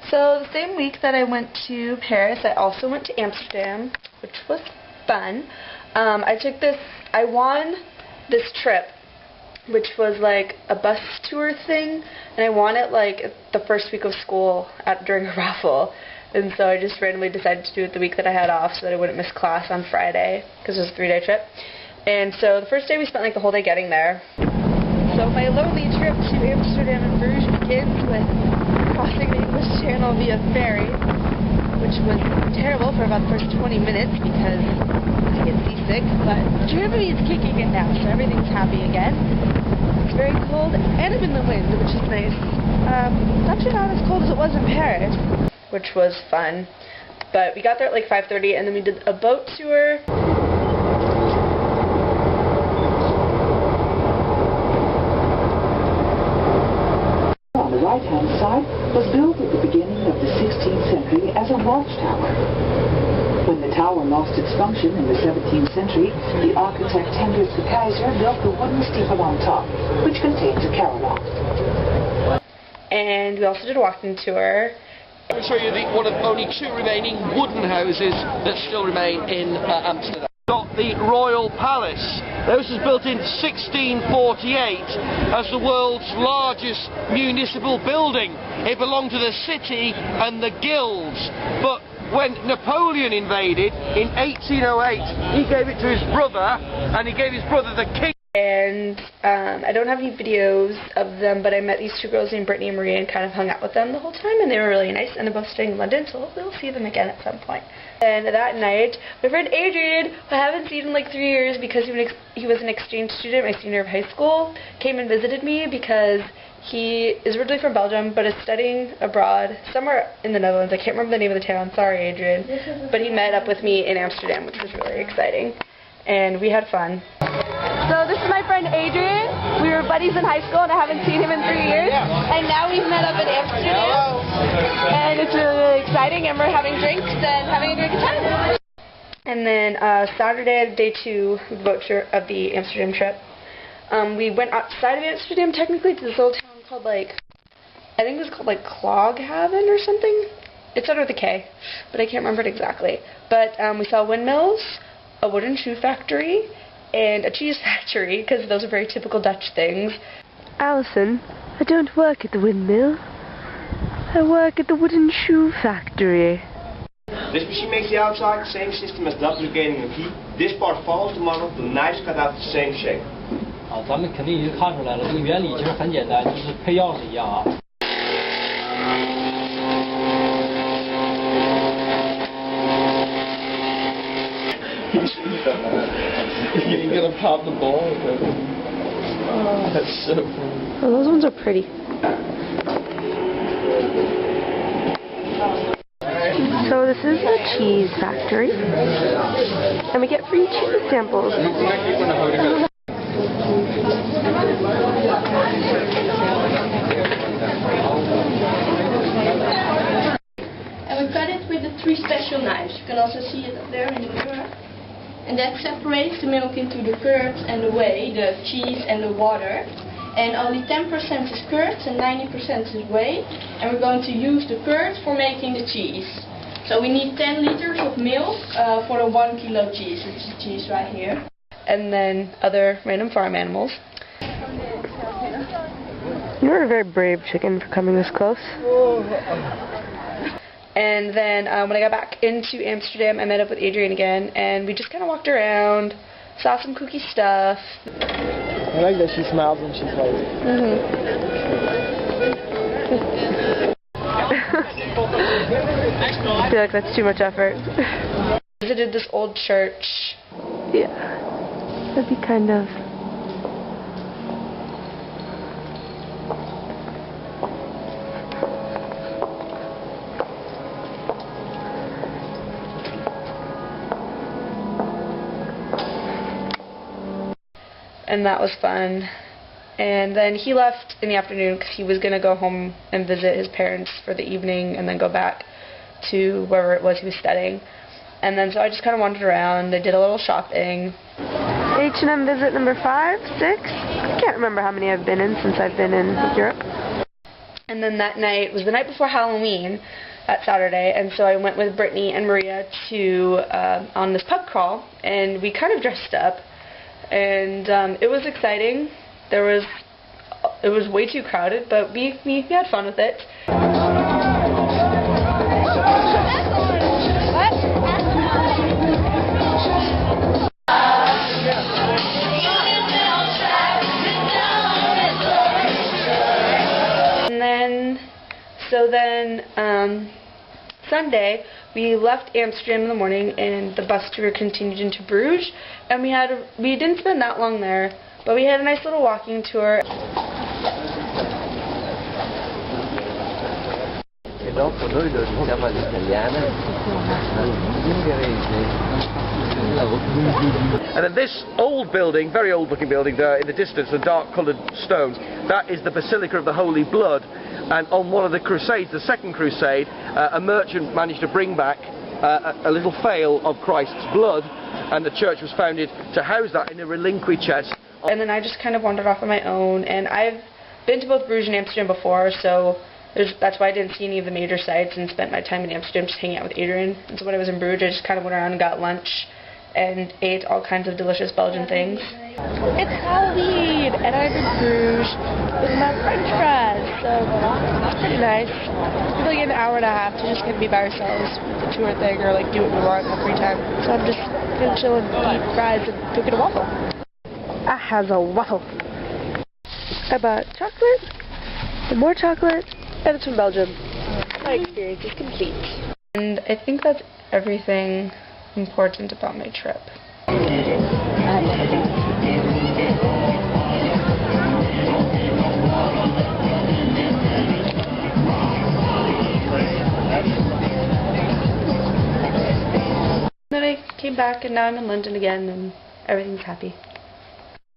So the same week that I went to Paris, I also went to Amsterdam, which was fun. I won this trip, which was like a bus tour thing, and I won it like the first week of school during a raffle. And so I just randomly decided to do it the week that I had off so that I wouldn't miss class on Friday, because it was a 3-day trip. And so the first day we spent like the whole day getting there. So my lonely trip to Amsterdam and Bruges begins with crossing the English Channel via ferry, which was terrible for about the first 20 minutes because I get seasick, but Germany is kicking it now, so everything's happy again. It's very cold, and I'm in the wind, which is nice. It's actually not as cold as it was in Paris, which was fun. But we got there at like 5:30, and then we did a boat tour. On the right-hand side was built at the beginning of the 16th century as a watchtower. When the tower lost its function in the 17th century, the architect Hendrik the Kaiser built the wooden steeple on top, which contains a carillon. And we also did a walking tour. I'll show you one of only 2 remaining wooden houses that still remain in Amsterdam. Got the Royal Palace. This was built in 1648 as the world's largest municipal building. It belonged to the city and the guilds. But when Napoleon invaded in 1808, he gave it to his brother, and he gave his brother the king. And I don't have any videos of them, but I met these 2 girls named Brittany and Maria and kind of hung out with them the whole time, and they were really nice, and they're both staying in London, so hopefully we'll see them again at some point. And that night, my friend Adrian, who I haven't seen in like 3 years because he was an exchange student my senior year of high school, came and visited me because he is originally from Belgium, but is studying abroad somewhere in the Netherlands. I can't remember the name of the town, sorry Adrian, but he met up with me in Amsterdam, which was really exciting, and we had fun. So this is my friend Adrian. We were buddies in high school and I haven't seen him in 3 years. And now we've met up in Amsterdam. And it's really, really exciting, and we're having drinks and having a great time. And then Saturday, day 2 of the boat tour of the Amsterdam trip, we went outside of Amsterdam technically to this little town called I think it was called Cloghaven or something. It started with a K, but I can't remember it exactly. But we saw windmills, a wooden shoe factory, and a cheese factory, because those are very typical Dutch things. Alison, I don't work at the windmill. I work at the wooden shoe factory. This machine makes the outside the same system as duplicating a key. This part follows the model, the knives cut out the same shape. 咱们肯定已经看出来了，这个原理其实很简单，就是配钥匙一样啊。You're gonna pop the ball. Oh, that's so funny. Oh, those ones are pretty. So this is a cheese factory, and we get free cheese samples. And we cut it with the 3 special knives. You can also see it up there in the mirror. And that separates the milk into the curds and the whey, the cheese and the water. And only 10% is curds and 90% is whey. And we're going to use the curds for making the cheese. So we need 10 liters of milk for the 1 kilo cheese, which is the cheese right here. And then other random farm animals. You're a very brave chicken for coming this close. And then when I got back into Amsterdam, I met up with Adrian again, and we just kind of walked around, saw some kooky stuff. I like that she smiles when she plays. I feel like that's too much effort. Visited this old church. Yeah, that'd be kind of... And that was fun. And then he left in the afternoon because he was going to go home and visit his parents for the evening and then go back to wherever it was he was studying. And then so I just kind of wandered around. I did a little shopping. H&M visit number 5, 6? I can't remember how many I've been in since I've been in Europe. And then that night was the night before Halloween, that Saturday, and so I went with Brittany and Maria to on this pub crawl, and we kind of dressed up, and it was exciting. It was way too crowded, but we had fun with it. So then Sunday we left Amsterdam in the morning, and the bus tour continued into Bruges, and we didn't spend that long there, but we had a nice little walking tour. And then this old building, very old looking building there in the distance, the dark coloured stone, that is the Basilica of the Holy Blood. And on one of the crusades, the second crusade, a merchant managed to bring back a little phial of Christ's blood, and the church was founded to house that in a reliquary chest. And then I just kind of wandered off on my own, and I've been to both Bruges and Amsterdam before, so that's why I didn't see any of the major sites and spent my time in Amsterdam just hanging out with Adrian. And so when I was in Bruges, I just kind of went around and got lunch and ate all kinds of delicious Belgian things. It's Halloween, and I'm in Bruges with my French fries, so it's pretty nice. It's like an hour and a half to just kind of be by ourselves with the tour thing, or like do what we want in our free time. So I'm just gonna chill and eat fries and go get a waffle. I has a waffle. I bought chocolate, and more chocolate, and it's from Belgium. My experience is complete. And I think that's everything important about my trip. Then I came back, and now I'm in London again, and everything's happy.